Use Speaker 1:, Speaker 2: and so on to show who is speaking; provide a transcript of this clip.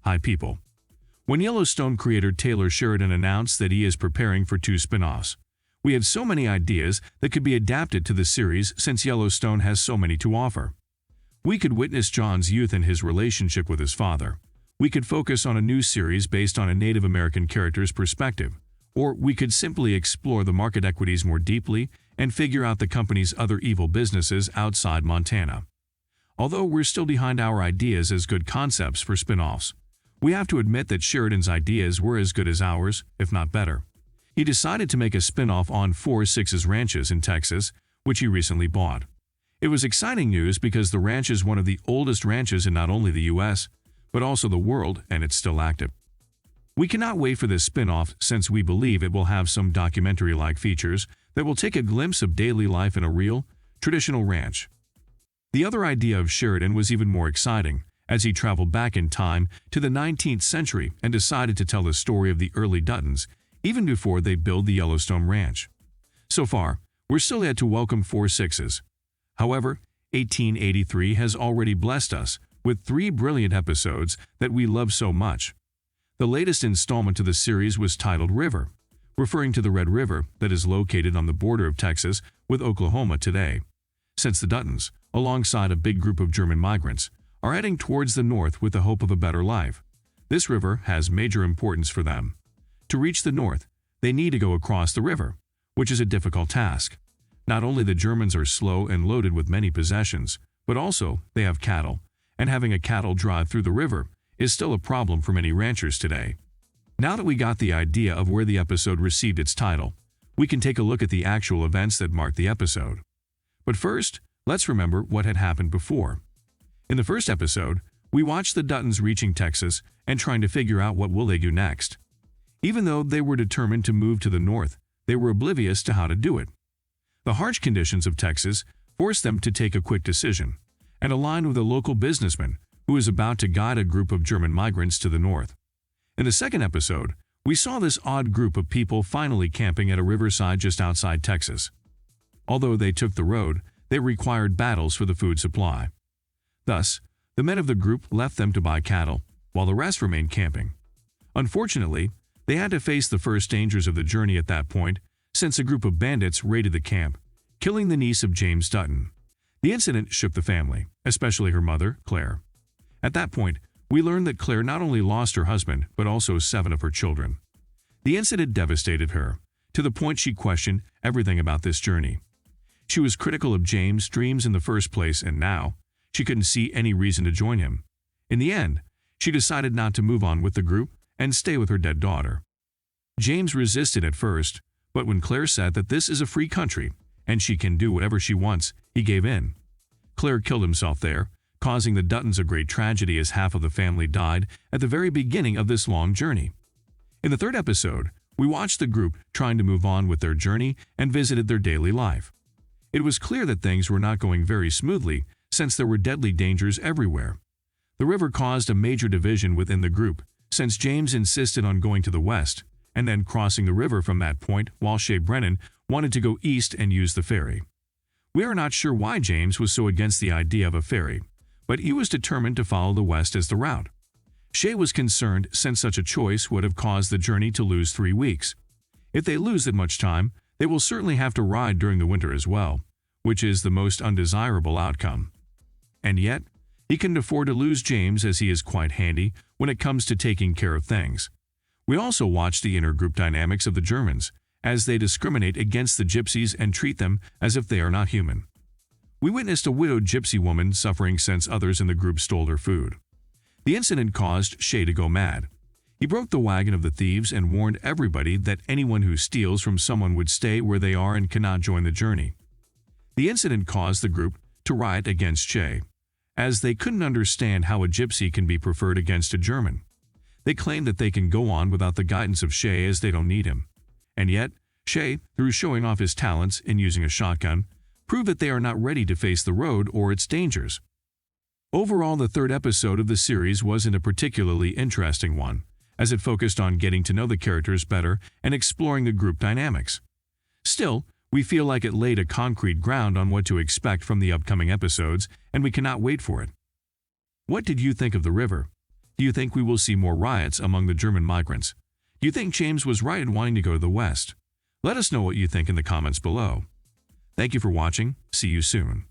Speaker 1: Hi people. When Yellowstone creator Taylor Sheridan announced that he is preparing for 2 spin-offs, we had so many ideas that could be adapted to the series since Yellowstone has so many to offer. We could witness John's youth and his relationship with his father. We could focus on a new series based on a Native American character's perspective. Or we could simply explore the market equities more deeply and figure out the company's other evil businesses outside Montana. Although we're still behind our ideas as good concepts for spin-offs, we have to admit that Sheridan's ideas were as good as ours, if not better. He decided to make a spin-off on 4/6's ranches in Texas, which he recently bought. It was exciting news because the ranch is one of the oldest ranches in not only the US, but also the world, and it's still active. We cannot wait for this spin-off since we believe it will have some documentary-like features that will take a glimpse of daily life in a real, traditional ranch. The other idea of Sheridan was even more exciting, as he traveled back in time to the 19th century and decided to tell the story of the early Duttons, even before they built the Yellowstone Ranch. So far, we're still yet to welcome 4/6's. However, 1883 has already blessed us with 3 brilliant episodes that we love so much. The latest installment to the series was titled River, referring to the Red River that is located on the border of Texas with Oklahoma today. Since the Duttons, alongside a big group of German migrants, are heading towards the north with the hope of a better life, this river has major importance for them. To reach the north, they need to go across the river, which is a difficult task. Not only the Germans are slow and loaded with many possessions, but also they have cattle, and having a cattle drive through the river is still a problem for many ranchers today. Now that we got the idea of where the episode received its title, we can take a look at the actual events that marked the episode. But first, let's remember what had happened before. In the first episode, we watched the Duttons reaching Texas and trying to figure out what will they do next. Even though they were determined to move to the north, they were oblivious to how to do it. The harsh conditions of Texas forced them to take a quick decision and align with a local businessman who is about to guide a group of German migrants to the north. In the second episode, we saw this odd group of people finally camping at a riverside just outside Texas. Although they took the road, they required battles for the food supply. Thus, the men of the group left them to buy cattle, while the rest remained camping. Unfortunately, they had to face the first dangers of the journey at that point, since a group of bandits raided the camp, killing the niece of James Dutton. The incident shook the family, especially her mother, Claire. At that point, we learned that Claire not only lost her husband, but also 7 of her children. The incident devastated her, to the point she questioned everything about this journey. She was critical of James' dreams in the first place, and now, she couldn't see any reason to join him. In the end, she decided not to move on with the group and stay with her dead daughter. James resisted at first, but when Claire said that this is a free country and she can do whatever she wants, he gave in. Claire killed himself there, causing the Duttons a great tragedy as half of the family died at the very beginning of this long journey. In the third episode, we watched the group trying to move on with their journey and visited their daily life. It was clear that things were not going very smoothly since there were deadly dangers everywhere. The river caused a major division within the group, since James insisted on going to the west and then crossing the river from that point, while Shay Brennan wanted to go east and use the ferry. We are not sure why James was so against the idea of a ferry, but he was determined to follow the west as the route. Shay was concerned since such a choice would have caused the journey to lose 3 weeks. If they lose that much time, they will certainly have to ride during the winter as well, which is the most undesirable outcome. And yet, he couldn't afford to lose James as he is quite handy when it comes to taking care of things. We also watched the intergroup dynamics of the Germans, as they discriminate against the gypsies and treat them as if they are not human. We witnessed a widowed gypsy woman suffering since others in the group stole her food. The incident caused Shay to go mad. He broke the wagon of the thieves and warned everybody that anyone who steals from someone would stay where they are and cannot join the journey. The incident caused the group to riot against Shay, as they couldn't understand how a gypsy can be preferred against a German. They claim that they can go on without the guidance of Shay as they don't need him. And yet, Shay, through showing off his talents in using a shotgun, proved that they are not ready to face the road or its dangers. Overall, the third episode of the series wasn't a particularly interesting one, as it focused on getting to know the characters better and exploring the group dynamics. Still, we feel like it laid a concrete ground on what to expect from the upcoming episodes, and we cannot wait for it. What did you think of the river? Do you think we will see more riots among the German migrants? Do you think James was right in wanting to go to the West? Let us know what you think in the comments below. Thank you for watching. See you soon.